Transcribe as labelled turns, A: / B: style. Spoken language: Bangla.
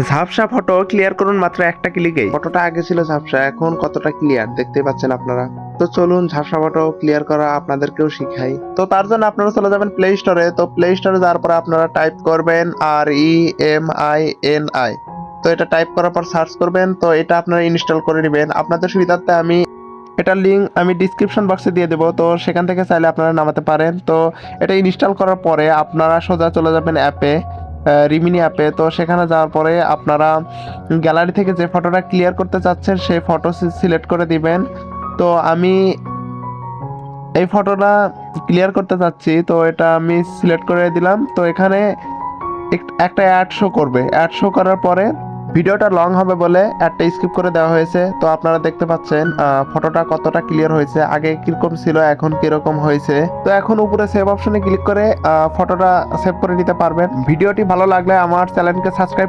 A: ঝাপসা ফটো ক্লিয়ার করুন মাত্র একটা ক্লিকেই। ফটোটা আগে ছিল ঝাপসা, এখন কতটা ক্লিয়ার দেখতে পাচ্ছেন আপনারা। তো চলুন ঝাপসা ফটো ক্লিয়ার করা আপনাদেরকেও শিখাই। তো তার জন্য আপনারা চলে যাবেন প্লে স্টোরে। তো প্লে স্টোরে যাওয়ার পরে আপনারা টাইপ করবেন REMINI। তো এটা টাইপ করার পর সার্চ করবেন। তো এটা আপনারা ইনস্টল করে নেবেন। আপনাদের সুবিধার্থে আমি এটার লিঙ্ক আমি ডিসক্রিপশন বক্সে দিয়ে দেবো, তো সেখান থেকে চাইলে আপনারা নামাতে পারেন। তো এটা ইনস্টল করার পরে আপনারা সোজা চলে যাবেন অ্যাপে, রিমিনি অ্যাপে। তো সেখানে যাওয়ার পরে আপনারা গ্যালারি থেকে যে ফটোটা ক্লিয়ার করতে চাচ্ছেন সেই ফটো সিলেক্ট করে দিবেন। তো আমি এই ফটোটা ক্লিয়ার করতে চাচ্ছি, তো এটা আমি সিলেক্ট করে দিলাম। তো এখানে একটা অ্যাড শো করবে। অ্যাড শো করার পরে ভিডিওটা লং হবে বলে অ্যাডটা স্কিপ করে দেওয়া হয়েছে। তো আপনারা দেখতে পাচ্ছেন ফটোটা কতটা ক্লিয়ার হয়েছে, আগে কিরকম ছিল এখন কিরকম হয়েছে। তো এখন উপরে সেভ অপশনে ক্লিক করে ফটোটা সেভ করে নিতে পারবেন। ভিডিওটি ভালো লাগলে আমার চ্যানেলকে সাবস্ক্রাইব